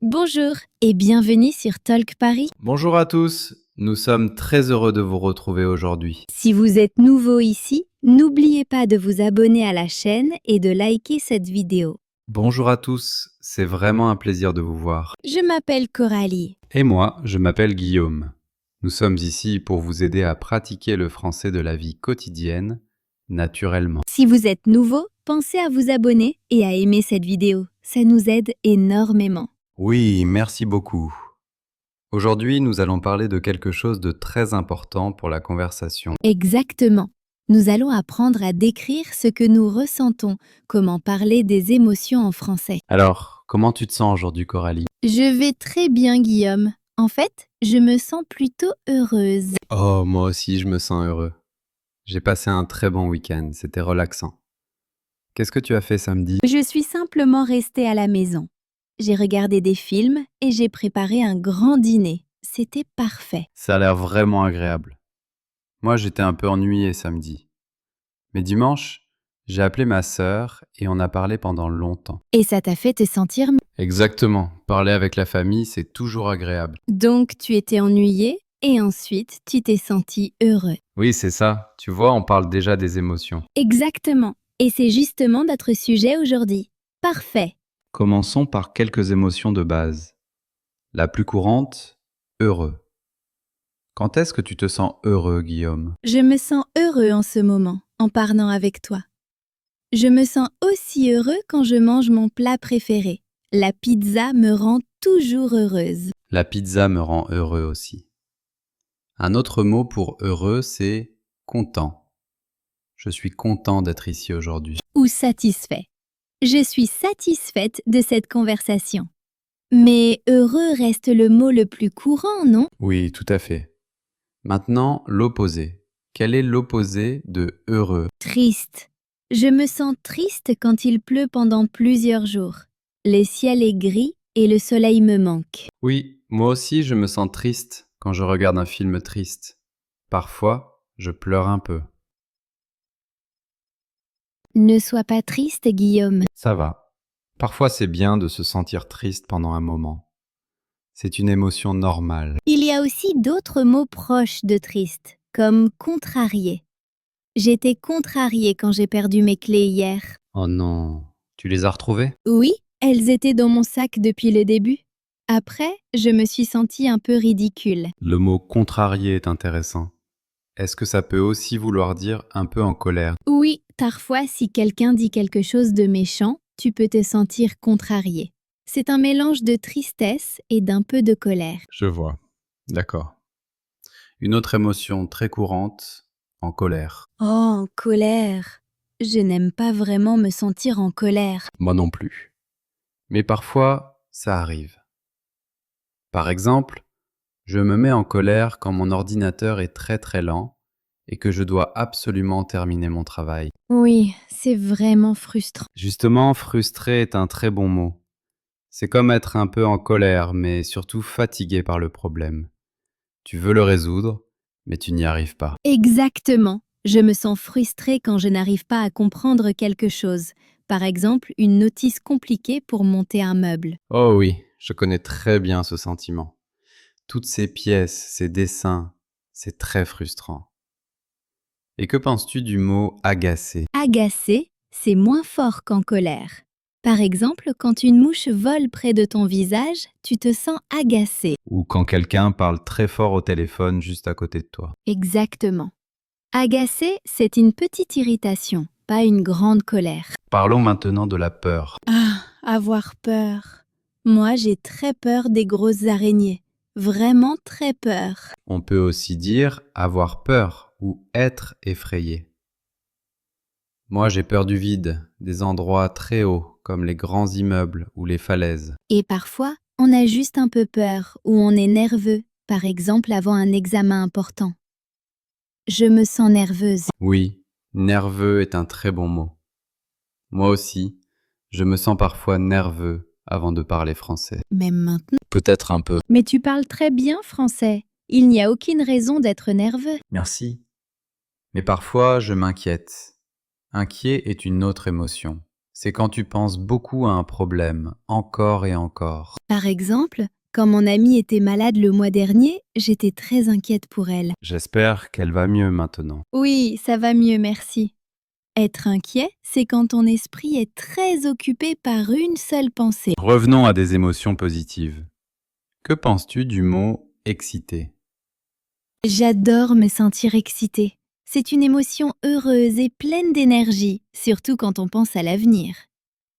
Bonjour et bienvenue sur Talk Paris. Bonjour à tous, nous sommes très heureux de vous retrouver aujourd'hui. Si vous êtes nouveau ici, n'oubliez pas de vous abonner à la chaîne et de liker cette vidéo. Bonjour à tous, c'est vraiment un plaisir de vous voir. Je m'appelle Coralie. Et moi, je m'appelle Guillaume. Nous sommes ici pour vous aider à pratiquer le français de la vie quotidienne, naturellement. Si vous êtes nouveau, pensez à vous abonner et à aimer cette vidéo. Ça nous aide énormément. Oui, merci beaucoup. Aujourd'hui, nous allons parler de quelque chose de très important pour la conversation. Exactement. Nous allons apprendre à décrire ce que nous ressentons, comment parler des émotions en français. Alors, comment tu te sens aujourd'hui, Coralie? Je vais très bien, Guillaume. En fait, je me sens plutôt heureuse. Oh, moi aussi, je me sens heureux. J'ai passé un très bon week-end, c'était relaxant. Qu'est-ce que tu as fait samedi? Je suis simplement restée à la maison. J'ai regardé des films et j'ai préparé un grand dîner. C'était parfait. Ça a l'air vraiment agréable. Moi, j'étais un peu ennuyé samedi. Mais dimanche, j'ai appelé ma sœur et on a parlé pendant longtemps. Et ça t'a fait te sentir mieux. Exactement. Parler avec la famille, c'est toujours agréable. Donc tu étais ennuyé et ensuite tu t'es senti heureux. Oui, c'est ça. Tu vois, on parle déjà des émotions. Exactement. Et c'est justement notre sujet aujourd'hui. Parfait. Commençons par quelques émotions de base. La plus courante, heureux. Quand est-ce que tu te sens heureux, Guillaume? Je me sens heureux en ce moment, en parlant avec toi. Je me sens aussi heureux quand je mange mon plat préféré. La pizza me rend toujours heureuse. La pizza me rend heureux aussi. Un autre mot pour heureux, c'est content. Je suis content d'être ici aujourd'hui. Ou satisfait. Je suis satisfaite de cette conversation. Mais heureux reste le mot le plus courant, non? Oui, tout à fait. Maintenant, l'opposé. Quel est l'opposé de heureux? Triste. Je me sens triste quand il pleut pendant plusieurs jours. Le ciel est gris et le soleil me manque. Oui, moi aussi je me sens triste quand je regarde un film triste. Parfois, je pleure un peu. Ne sois pas triste, Guillaume. Ça va. Parfois c'est bien de se sentir triste pendant un moment. C'est une émotion normale. Il y a aussi d'autres mots proches de triste, comme contrarié. J'étais contrariée quand j'ai perdu mes clés hier. Oh non, tu les as retrouvées? Oui, elles étaient dans mon sac depuis le début. Après, je me suis sentie un peu ridicule. Le mot contrarié est intéressant. Est-ce que ça peut aussi vouloir dire un peu en colère? Oui, parfois, si quelqu'un dit quelque chose de méchant, tu peux te sentir contrarié. C'est un mélange de tristesse et d'un peu de colère. Je vois. D'accord. Une autre émotion très courante, en colère. Oh, en colère. Je n'aime pas vraiment me sentir en colère. Moi non plus. Mais parfois, ça arrive. Par exemple, je me mets en colère quand mon ordinateur est très très lent et que je dois absolument terminer mon travail. Oui, c'est vraiment frustrant. Justement, frustré est un très bon mot. C'est comme être un peu en colère, mais surtout fatigué par le problème. Tu veux le résoudre, mais tu n'y arrives pas. Exactement. Je me sens frustrée quand je n'arrive pas à comprendre quelque chose. Par exemple, une notice compliquée pour monter un meuble. Oh oui, je connais très bien ce sentiment. Toutes ces pièces, ces dessins, c'est très frustrant. Et que penses-tu du mot agacé? Agacé, c'est moins fort qu'en colère. Par exemple, quand une mouche vole près de ton visage, tu te sens agacé. Ou quand quelqu'un parle très fort au téléphone juste à côté de toi. Exactement. Agacé, c'est une petite irritation, pas une grande colère. Parlons maintenant de la peur. Ah, avoir peur. Moi, j'ai très peur des grosses araignées. Vraiment très peur. On peut aussi dire avoir peur ou être effrayé. Moi, j'ai peur du vide, des endroits très hauts comme les grands immeubles ou les falaises. Et parfois, on a juste un peu peur ou on est nerveux, par exemple avant un examen important. Je me sens nerveuse. Oui, nerveux est un très bon mot. Moi aussi, je me sens parfois nerveux avant de parler français. Même maintenant. Peut-être un peu. Mais tu parles très bien français. Il n'y a aucune raison d'être nerveux. Merci. Mais parfois, je m'inquiète. Inquiet est une autre émotion. C'est quand tu penses beaucoup à un problème, encore et encore. Par exemple, quand mon amie était malade le mois dernier, j'étais très inquiète pour elle. J'espère qu'elle va mieux maintenant. Oui, ça va mieux, merci. Être inquiet, c'est quand ton esprit est très occupé par une seule pensée. Revenons à des émotions positives. Que penses-tu du mot excité? J'adore me sentir excitée. C'est une émotion heureuse et pleine d'énergie, surtout quand on pense à l'avenir.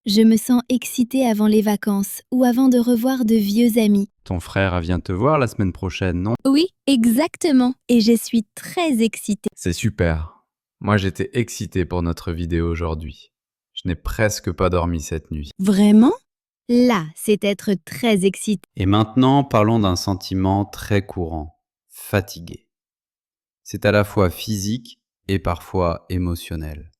Je me sens excitée avant les vacances ou avant de revoir de vieux amis. Ton frère vient te voir la semaine prochaine, non? Oui, exactement. Et je suis très excitée. C'est super. Moi, j'étais excité pour notre vidéo aujourd'hui. Je n'ai presque pas dormi cette nuit. Vraiment? Là, c'est être très excitée. Et maintenant, parlons d'un sentiment très courant, fatigué. C'est à la fois physique et parfois émotionnel.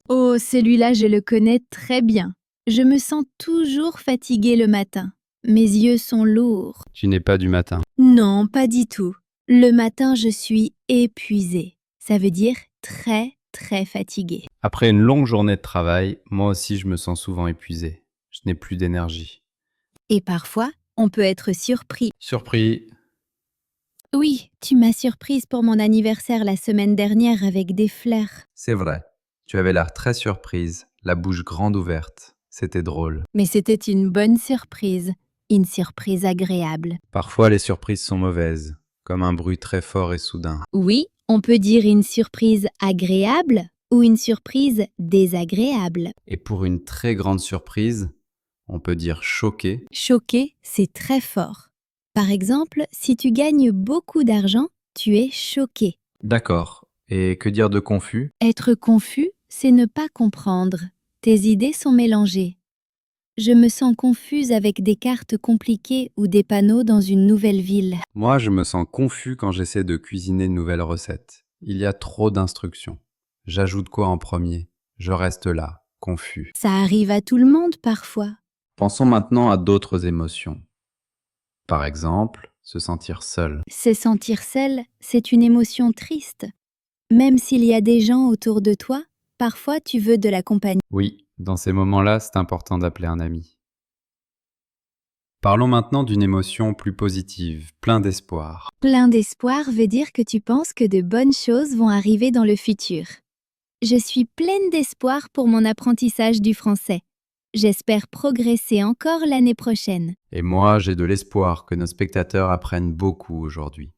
Oh, celui-là, je le connais très bien. Je me sens toujours fatiguée le matin. Mes yeux sont lourds. Tu n'es pas du matin. Non, pas du tout. Le matin, je suis épuisée. Ça veut dire très, très fatiguée. Après une longue journée de travail, moi aussi je me sens souvent épuisé. Je n'ai plus d'énergie. Et parfois, on peut être surpris. Surpris. Oui, tu m'as surprise pour mon anniversaire la semaine dernière avec des fleurs. C'est vrai. Tu avais l'air très surprise, la bouche grande ouverte. C'était drôle. Mais c'était une bonne surprise. Une surprise agréable. Parfois les surprises sont mauvaises, comme un bruit très fort et soudain. Oui, on peut dire une surprise agréable ou une surprise désagréable. Et pour une très grande surprise, on peut dire choqué. Choqué, c'est très fort. Par exemple, si tu gagnes beaucoup d'argent, tu es choqué. D'accord. Et que dire de confus? Être confus, c'est ne pas comprendre. Tes idées sont mélangées. Je me sens confuse avec des cartes compliquées ou des panneaux dans une nouvelle ville. Moi, je me sens confus quand j'essaie de cuisiner de nouvelles recettes. Il y a trop d'instructions. J'ajoute quoi en premier? Je reste là, confus. Ça arrive à tout le monde parfois. Pensons maintenant à d'autres émotions. Par exemple, se sentir seul. Se sentir seul, c'est une émotion triste. Même s'il y a des gens autour de toi, parfois tu veux de la compagnie. Oui, dans ces moments-là, c'est important d'appeler un ami. Parlons maintenant d'une émotion plus positive, plein d'espoir. Plein d'espoir veut dire que tu penses que de bonnes choses vont arriver dans le futur. Je suis pleine d'espoir pour mon apprentissage du français. J'espère progresser encore l'année prochaine. Et moi, j'ai de l'espoir que nos spectateurs apprennent beaucoup aujourd'hui.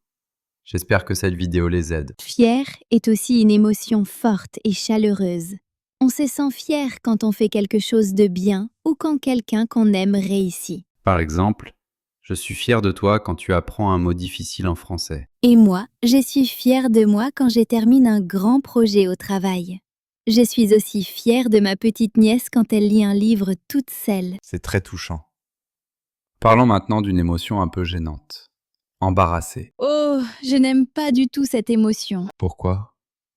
J'espère que cette vidéo les aide. Fier est aussi une émotion forte et chaleureuse. On se sent fier quand on fait quelque chose de bien ou quand quelqu'un qu'on aime réussit. Par exemple, je suis fier de toi quand tu apprends un mot difficile en français. Et moi, je suis fière de moi quand je termine un grand projet au travail. Je suis aussi fière de ma petite nièce quand elle lit un livre toute seule. C'est très touchant. Parlons maintenant d'une émotion un peu gênante. Embarrassé. Oh, je n'aime pas du tout cette émotion. Pourquoi?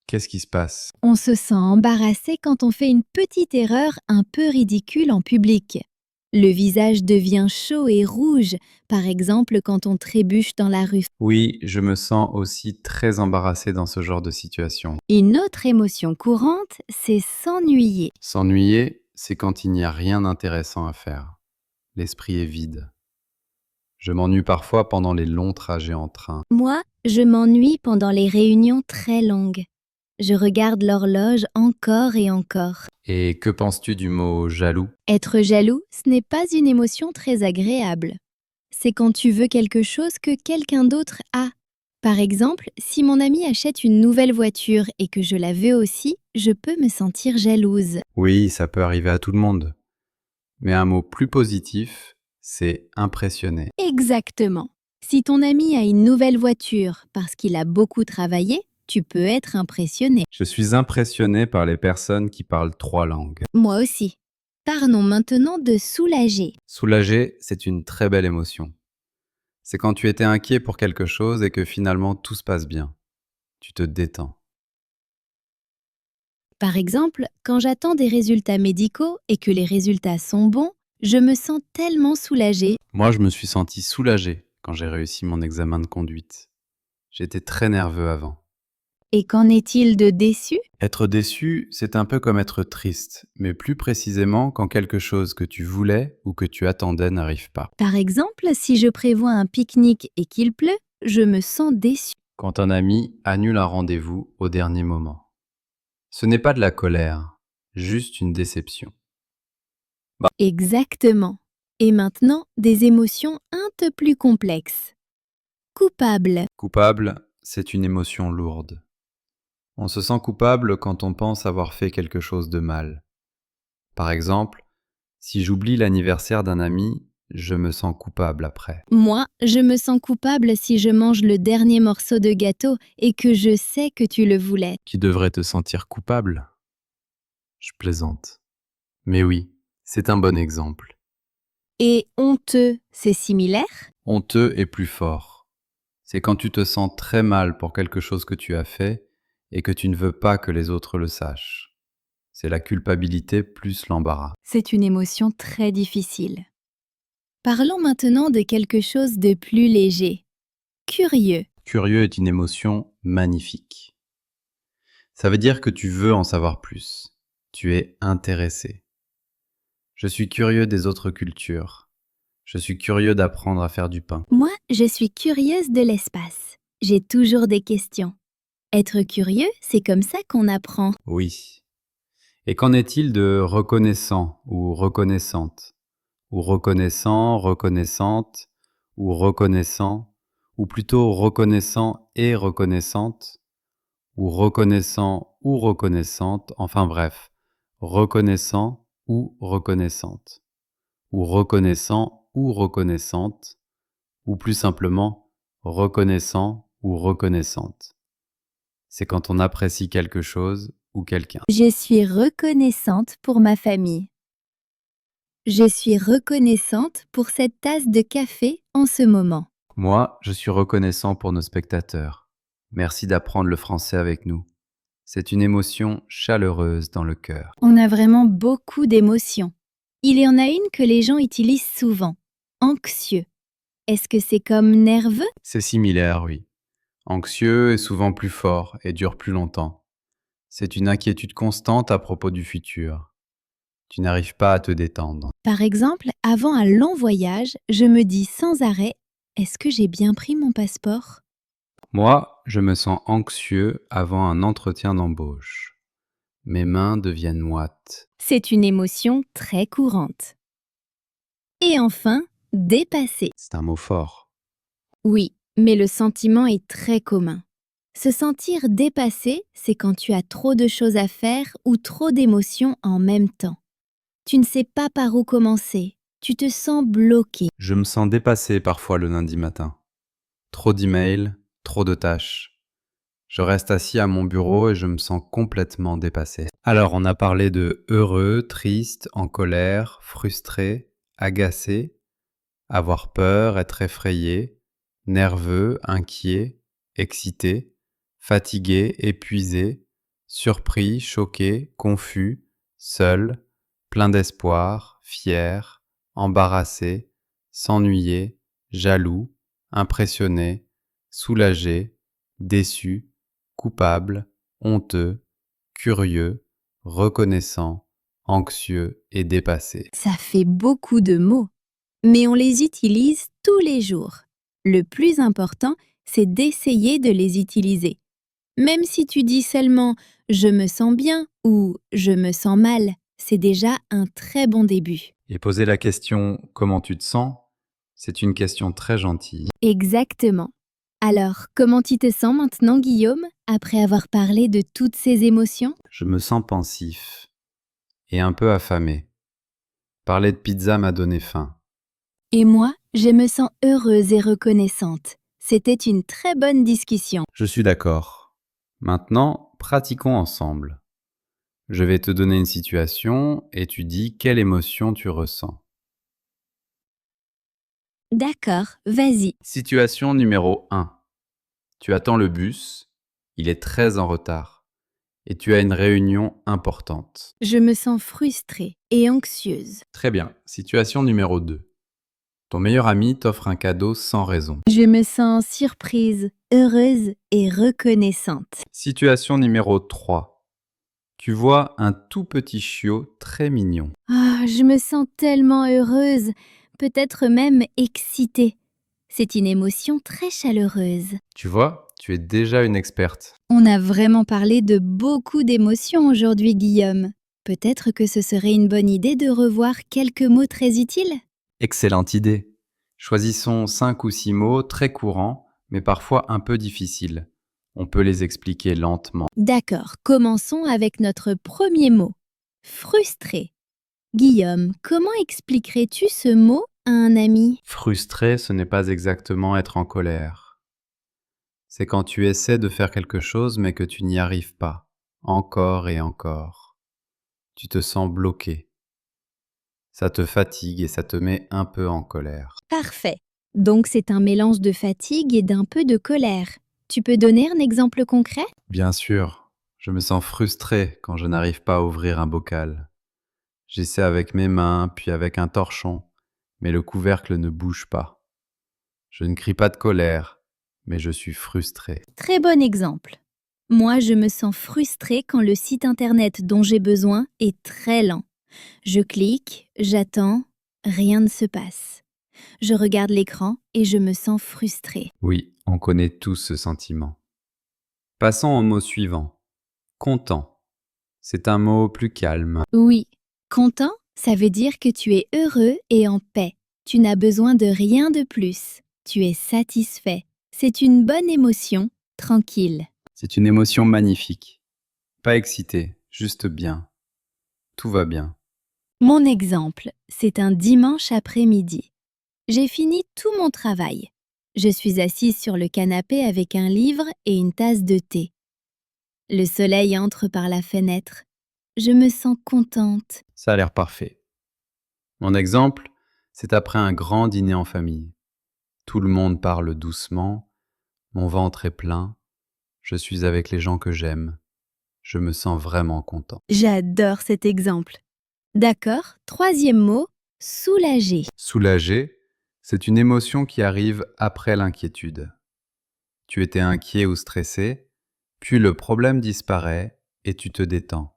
Qu'est-ce qui se passe? On se sent embarrassé quand on fait une petite erreur un peu ridicule en public. Le visage devient chaud et rouge, par exemple quand on trébuche dans la rue. Oui, je me sens aussi très embarrassé dans ce genre de situation. Une autre émotion courante, c'est s'ennuyer. S'ennuyer, c'est quand il n'y a rien d'intéressant à faire. L'esprit est vide. Je m'ennuie parfois pendant les longs trajets en train. Moi, je m'ennuie pendant les réunions très longues. Je regarde l'horloge encore et encore. Et que penses-tu du mot jaloux? Être jaloux, ce n'est pas une émotion très agréable. C'est quand tu veux quelque chose que quelqu'un d'autre a. Par exemple, si mon ami achète une nouvelle voiture et que je la veux aussi, je peux me sentir jalouse. Oui, ça peut arriver à tout le monde. Mais un mot plus positif, c'est impressionné. Exactement. Si ton ami a une nouvelle voiture parce qu'il a beaucoup travaillé, tu peux être impressionné. Je suis impressionné par les personnes qui parlent 3 langues. Moi aussi. Parlons maintenant de soulager. Soulager, c'est une très belle émotion. C'est quand tu étais inquiet pour quelque chose et que finalement tout se passe bien. Tu te détends. Par exemple, quand j'attends des résultats médicaux et que les résultats sont bons, je me sens tellement soulagée. Moi, je me suis senti soulagé quand j'ai réussi mon examen de conduite. J'étais très nerveux avant. Et qu'en est-il de déçu? Être déçu, c'est un peu comme être triste, mais plus précisément quand quelque chose que tu voulais ou que tu attendais n'arrive pas. Par exemple, si je prévois un pique-nique et qu'il pleut, je me sens déçu. Quand un ami annule un rendez-vous au dernier moment. Ce n'est pas de la colère, juste une déception. Exactement. Et maintenant, des émotions un peu plus complexes. Coupable. Coupable, c'est une émotion lourde. On se sent coupable quand on pense avoir fait quelque chose de mal. Par exemple, si j'oublie l'anniversaire d'un ami, je me sens coupable après. Moi, je me sens coupable si je mange le dernier morceau de gâteau et que je sais que tu le voulais. Tu devrais te sentir coupable. Je plaisante. Mais oui, c'est un bon exemple. Et honteux, c'est similaire? Honteux est plus fort. C'est quand tu te sens très mal pour quelque chose que tu as fait et que tu ne veux pas que les autres le sachent. C'est la culpabilité plus l'embarras. C'est une émotion très difficile. Parlons maintenant de quelque chose de plus léger. Curieux. Curieux est une émotion magnifique. Ça veut dire que tu veux en savoir plus. Tu es intéressé. Je suis curieux des autres cultures. Je suis curieux d'apprendre à faire du pain. Moi, je suis curieuse de l'espace. J'ai toujours des questions. Être curieux, c'est comme ça qu'on apprend. Oui. Et qu'en est-il de reconnaissant ou reconnaissante? Ou reconnaissant, reconnaissante, ou reconnaissant, ou plutôt reconnaissant et reconnaissante, ou reconnaissant ou reconnaissante, enfin bref, reconnaissant ou reconnaissante, ou reconnaissant ou reconnaissante, ou plus simplement reconnaissant ou reconnaissante. C'est quand on apprécie quelque chose ou quelqu'un. Je suis reconnaissante pour ma famille. Je suis reconnaissante pour cette tasse de café en ce moment. Moi, je suis reconnaissant pour nos spectateurs. Merci d'apprendre le français avec nous. C'est une émotion chaleureuse dans le cœur. On a vraiment beaucoup d'émotions. Il y en a une que les gens utilisent souvent. Anxieux. Est-ce que c'est comme nerveux? C'est similaire, oui. Anxieux est souvent plus fort et dure plus longtemps. C'est une inquiétude constante à propos du futur. Tu n'arrives pas à te détendre. Par exemple, avant un long voyage, je me dis sans arrêt, est-ce que j'ai bien pris mon passeport? Moi, je me sens anxieux avant un entretien d'embauche. Mes mains deviennent moites. C'est une émotion très courante. Et enfin, dépassé. C'est un mot fort. Oui, mais le sentiment est très commun. Se sentir dépassé, c'est quand tu as trop de choses à faire ou trop d'émotions en même temps. Tu ne sais pas par où commencer. Tu te sens bloqué. Je me sens dépassé parfois le lundi matin. Trop d'emails, trop de tâches. Je reste assis à mon bureau et je me sens complètement dépassé. Alors, on a parlé de heureux, triste, en colère, frustré, agacé, avoir peur, être effrayé, nerveux, inquiet, excité, fatigué, épuisé, surpris, choqué, confus, seul, plein d'espoir, fier, embarrassé, s'ennuyer, jaloux, impressionné, soulagé, déçu, coupable, honteux, curieux, reconnaissant, anxieux et dépassé. Ça fait beaucoup de mots, mais on les utilise tous les jours. Le plus important, c'est d'essayer de les utiliser. Même si tu dis seulement je me sens bien ou je me sens mal, c'est déjà un très bon début. Et poser la question comment tu te sens, c'est une question très gentille. Exactement. Alors, comment tu te sens maintenant, Guillaume, après avoir parlé de toutes ces émotions? Je me sens pensif et un peu affamé. Parler de pizza m'a donné faim. Et moi, je me sens heureuse et reconnaissante. C'était une très bonne discussion. Je suis d'accord. Maintenant, pratiquons ensemble. Je vais te donner une situation et tu dis quelle émotion tu ressens. D'accord, vas-y. Situation numéro 1. Tu attends le bus, il est très en retard et tu as une réunion importante. Je me sens frustrée et anxieuse. Très bien. Situation numéro 2. Ton meilleur ami t'offre un cadeau sans raison. Je me sens surprise, heureuse et reconnaissante. Situation numéro 3. Tu vois un tout petit chiot très mignon. Ah, je me sens tellement heureuse, peut-être même excitée. C'est une émotion très chaleureuse. Tu vois, tu es déjà une experte. On a vraiment parlé de beaucoup d'émotions aujourd'hui, Guillaume. Peut-être que ce serait une bonne idée de revoir quelques mots très utiles. Excellente idée. Choisissons 5 ou 6 mots très courants, mais parfois un peu difficiles. On peut les expliquer lentement. D'accord, commençons avec notre premier mot. Frustré. Guillaume, comment expliquerais-tu ce mot à un ami? Frustré, ce n'est pas exactement être en colère. C'est quand tu essaies de faire quelque chose mais que tu n'y arrives pas, encore et encore. Tu te sens bloqué. Ça te fatigue et ça te met un peu en colère. Parfait. Donc c'est un mélange de fatigue et d'un peu de colère. Tu peux donner un exemple concret? Bien sûr, je me sens frustré quand je n'arrive pas à ouvrir un bocal. J'essaie avec mes mains, puis avec un torchon, mais le couvercle ne bouge pas. Je ne crie pas de colère, mais je suis frustré. Très bon exemple. Moi, je me sens frustrée quand le site internet dont j'ai besoin est très lent. Je clique, j'attends, rien ne se passe. Je regarde l'écran et je me sens frustrée. Oui, on connaît tous ce sentiment. Passons au mot suivant. Content. C'est un mot plus calme. Oui, content, ça veut dire que tu es heureux et en paix. Tu n'as besoin de rien de plus. Tu es satisfait. C'est une bonne émotion, tranquille. C'est une émotion magnifique. Pas excité, juste bien. Tout va bien. Mon exemple, c'est un dimanche après-midi. J'ai fini tout mon travail. Je suis assise sur le canapé avec un livre et une tasse de thé. Le soleil entre par la fenêtre. Je me sens contente. Ça a l'air parfait. Mon exemple, c'est après un grand dîner en famille. Tout le monde parle doucement, mon ventre est plein, je suis avec les gens que j'aime. Je me sens vraiment content. J'adore cet exemple. D'accord, troisième mot, soulagé. Soulagé, c'est une émotion qui arrive après l'inquiétude. Tu étais inquiet ou stressé, puis le problème disparaît et tu te détends.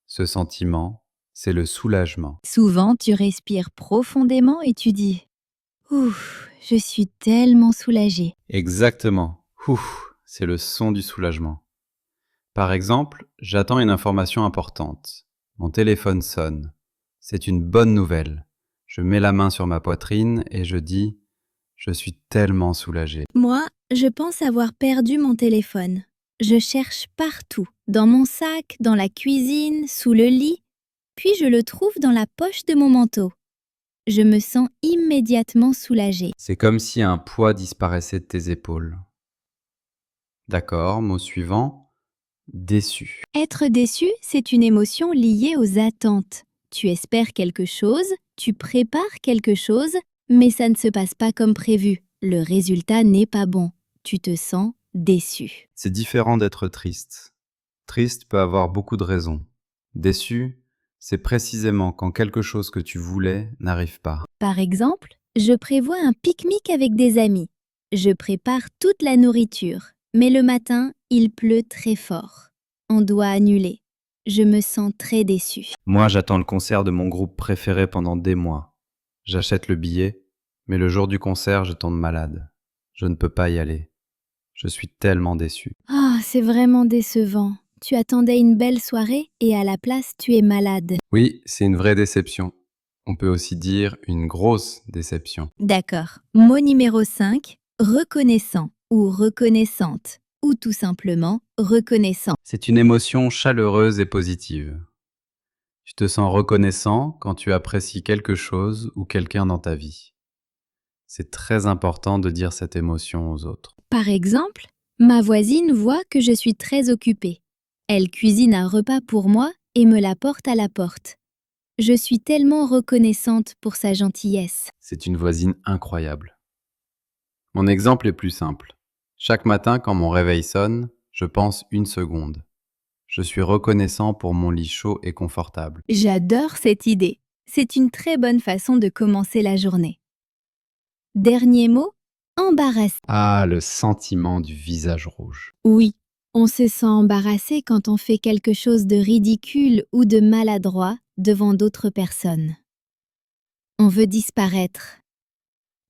Ce sentiment, c'est le soulagement. Souvent, tu respires profondément et tu dis « Ouf, je suis tellement soulagée. Exactement. Ouf, c'est le son du soulagement. Par exemple, j'attends une information importante. Mon téléphone sonne. C'est une bonne nouvelle. Je mets la main sur ma poitrine et je dis « Je suis tellement soulagé ». » Moi, je pense avoir perdu mon téléphone. Je cherche partout, dans mon sac, dans la cuisine, sous le lit, puis je le trouve dans la poche de mon manteau. Je me sens immédiatement soulagée. C'est comme si un poids disparaissait de tes épaules. D'accord, mot suivant, déçu. Être déçu, c'est une émotion liée aux attentes. Tu espères quelque chose, tu prépares quelque chose, mais ça ne se passe pas comme prévu. Le résultat n'est pas bon. Tu te sens déçu. C'est différent d'être triste. Triste peut avoir beaucoup de raisons. Déçu, c'est précisément quand quelque chose que tu voulais n'arrive pas. Par exemple, je prévois un pique-nique avec des amis. Je prépare toute la nourriture, mais le matin, il pleut très fort. On doit annuler. Je me sens très déçue. Moi, j'attends le concert de mon groupe préféré pendant des mois. J'achète le billet, mais le jour du concert, je tombe malade. Je ne peux pas y aller. Je suis tellement déçu. Ah, c'est vraiment décevant. Tu attendais une belle soirée et à la place, tu es malade. Oui, c'est une vraie déception. On peut aussi dire une grosse déception. D'accord. Mot numéro 5, reconnaissant ou reconnaissante, ou tout simplement reconnaissant. C'est une émotion chaleureuse et positive. Tu te sens reconnaissant quand tu apprécies quelque chose ou quelqu'un dans ta vie. C'est très important de dire cette émotion aux autres. Par exemple, ma voisine voit que je suis très occupée. Elle cuisine un repas pour moi et me l'apporte à la porte. Je suis tellement reconnaissante pour sa gentillesse. C'est une voisine incroyable. Mon exemple est plus simple. Chaque matin, quand mon réveil sonne, je pense une seconde. Je suis reconnaissant pour mon lit chaud et confortable. J'adore cette idée. C'est une très bonne façon de commencer la journée. Dernier mot, Embarrassé. Ah, le sentiment du visage rouge. Oui, on se sent embarrassé quand on fait quelque chose de ridicule ou de maladroit devant d'autres personnes. On veut disparaître.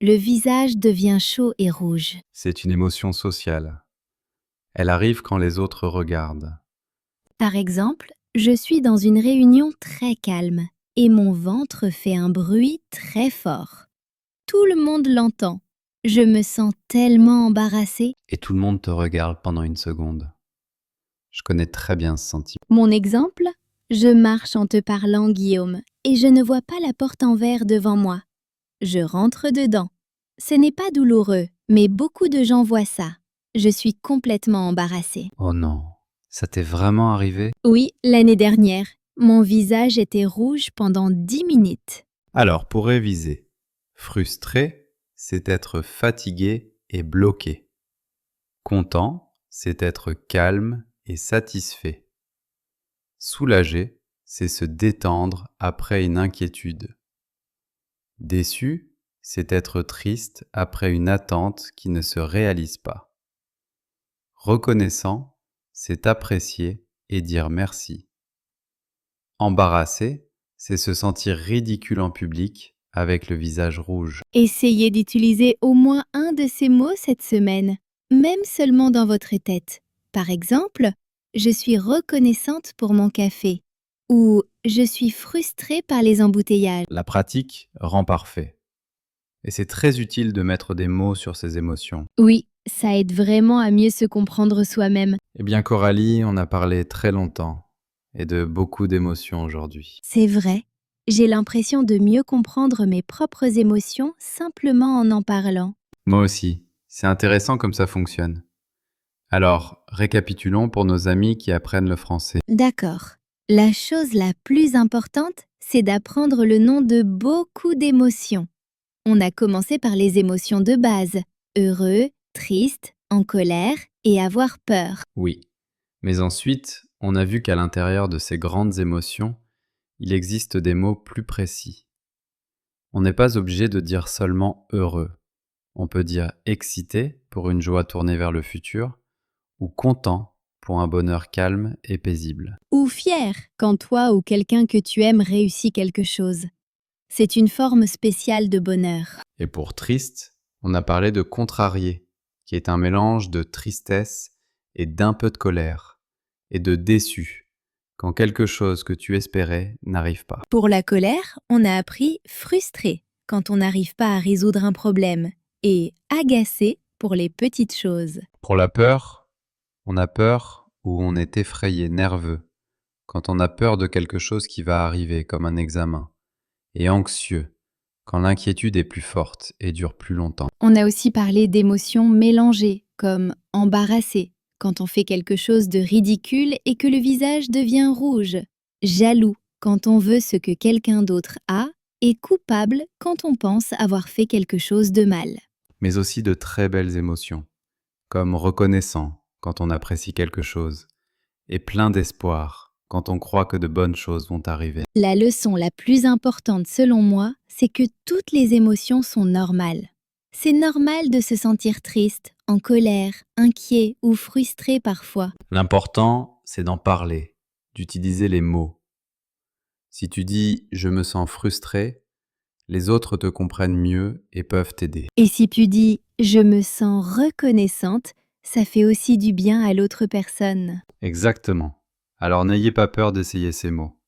Le visage devient chaud et rouge. C'est une émotion sociale. Elle arrive quand les autres regardent. Par exemple, je suis dans une réunion très calme et mon ventre fait un bruit très fort. Tout le monde l'entend. Je me sens tellement embarrassée. Et tout le monde te regarde pendant une seconde. Je connais très bien ce sentiment. Mon exemple, je marche en te parlant, Guillaume, et je ne vois pas la porte en verre devant moi. Je rentre dedans. Ce n'est pas douloureux, mais beaucoup de gens voient ça. Je suis complètement embarrassée. Oh non, ça t'est vraiment arrivé? Oui, l'année dernière, mon visage était rouge pendant 10 minutes. Alors, pour réviser, frustré, c'est être fatigué et bloqué. Content, c'est être calme et satisfait. Soulagé, c'est se détendre après une inquiétude. Déçu, c'est être triste après une attente qui ne se réalise pas. Reconnaissant, c'est apprécier et dire merci. Embarrassé, c'est se sentir ridicule en public avec le visage rouge. Essayez d'utiliser au moins un de ces mots cette semaine, même seulement dans votre tête. Par exemple, je suis reconnaissante pour mon café ou je suis frustrée par les embouteillages. La pratique rend parfait. Et c'est très utile de mettre des mots sur ses émotions. Oui, ça aide vraiment à mieux se comprendre soi-même. Eh bien Coralie, on a parlé très longtemps et de beaucoup d'émotions aujourd'hui. C'est vrai, j'ai l'impression de mieux comprendre mes propres émotions simplement en parlant. Moi aussi, c'est intéressant comme ça fonctionne. Alors, récapitulons pour nos amis qui apprennent le français. D'accord. La chose la plus importante, c'est d'apprendre le nom de beaucoup d'émotions. On a commencé par les émotions de base, heureux, triste, en colère et avoir peur. Oui, mais ensuite, on a vu qu'à l'intérieur de ces grandes émotions, il existe des mots plus précis. On n'est pas obligé de dire seulement heureux. On peut dire excité pour une joie tournée vers le futur ou content pour un bonheur calme et paisible. Ou fier quand toi ou quelqu'un que tu aimes réussit quelque chose. C'est une forme spéciale de bonheur. Et pour triste, on a parlé de contrarié, qui est un mélange de tristesse et d'un peu de colère, et de déçu, quand quelque chose que tu espérais n'arrive pas. Pour la colère, on a appris frustré quand on n'arrive pas à résoudre un problème et agacé pour les petites choses. Pour la peur, on a peur ou on est effrayé, nerveux, quand on a peur de quelque chose qui va arriver, comme un examen, et anxieux, quand l'inquiétude est plus forte et dure plus longtemps. On a aussi parlé d'émotions mélangées, comme embarrassé, quand on fait quelque chose de ridicule et que le visage devient rouge, jaloux, quand on veut ce que quelqu'un d'autre a, et coupable quand on pense avoir fait quelque chose de mal. Mais aussi de très belles émotions, comme reconnaissant quand on apprécie quelque chose, et plein d'espoir quand on croit que de bonnes choses vont arriver. La leçon la plus importante selon moi, c'est que toutes les émotions sont normales. C'est normal de se sentir triste, en colère, inquiet ou frustré parfois. L'important, c'est d'en parler, d'utiliser les mots. Si tu dis « je me sens frustré », les autres te comprennent mieux et peuvent t'aider. Et si tu dis « je me sens reconnaissante », ça fait aussi du bien à l'autre personne. Exactement. Alors n'ayez pas peur d'essayer ces mots.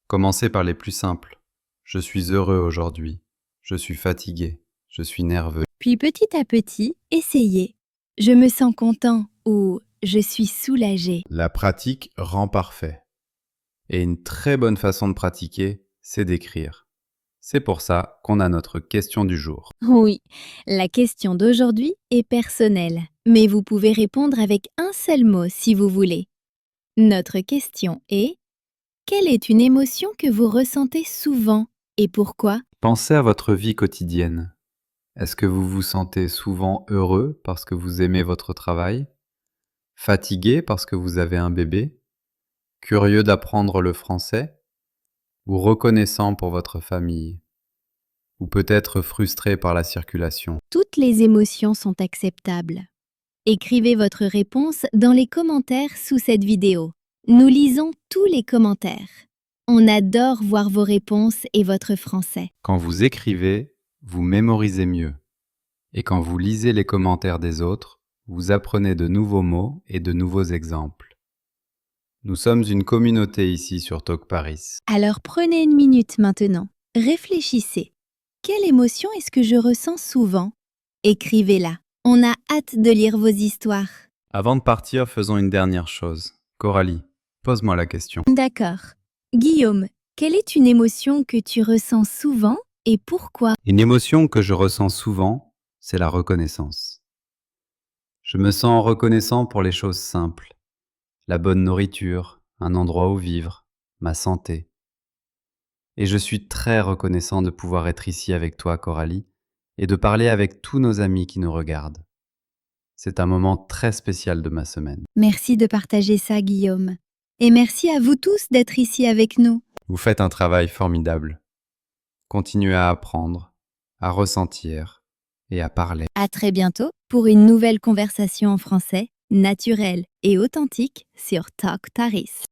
Commencez par les plus simples. Je suis heureux aujourd'hui. Je suis fatigué. Je suis nerveux. Puis petit à petit, essayez. Je me sens content ou je suis soulagé. La pratique rend parfait. Et une très bonne façon de pratiquer, c'est d'écrire. C'est pour ça qu'on a notre question du jour. Oui, la question d'aujourd'hui est personnelle, mais vous pouvez répondre avec un seul mot si vous voulez. Notre question est: quelle est une émotion que vous ressentez souvent et pourquoi? Pensez à votre vie quotidienne. Est-ce que vous vous sentez souvent heureux parce que vous aimez votre travail? Fatigué parce que vous avez un bébé? Curieux d'apprendre le français? Ou reconnaissant pour votre famille? ou peut-être frustré par la circulation. Toutes les émotions sont acceptables. Écrivez votre réponse dans les commentaires sous cette vidéo. Nous lisons tous les commentaires. On adore voir vos réponses et votre français. Quand vous écrivez, vous mémorisez mieux. Et quand vous lisez les commentaires des autres, vous apprenez de nouveaux mots et de nouveaux exemples. Nous sommes une communauté ici sur Talk Paris. Alors prenez une minute maintenant. Réfléchissez. Quelle émotion est-ce que je ressens souvent? Écrivez-la. On a hâte de lire vos histoires. Avant de partir, faisons une dernière chose. Coralie, pose-moi la question. D'accord. Guillaume, quelle est une émotion que tu ressens souvent et pourquoi? Une émotion que je ressens souvent, c'est la reconnaissance. Je me sens reconnaissant pour les choses simples. La bonne nourriture, un endroit où vivre, ma santé. Et je suis très reconnaissant de pouvoir être ici avec toi, Coralie, et de parler avec tous nos amis qui nous regardent. C'est un moment très spécial de ma semaine. Merci de partager ça, Guillaume. Et merci à vous tous d'être ici avec nous. Vous faites un travail formidable. Continuez à apprendre, à ressentir et à parler. À très bientôt pour une nouvelle conversation en français, naturelle et authentique sur Talk Paris.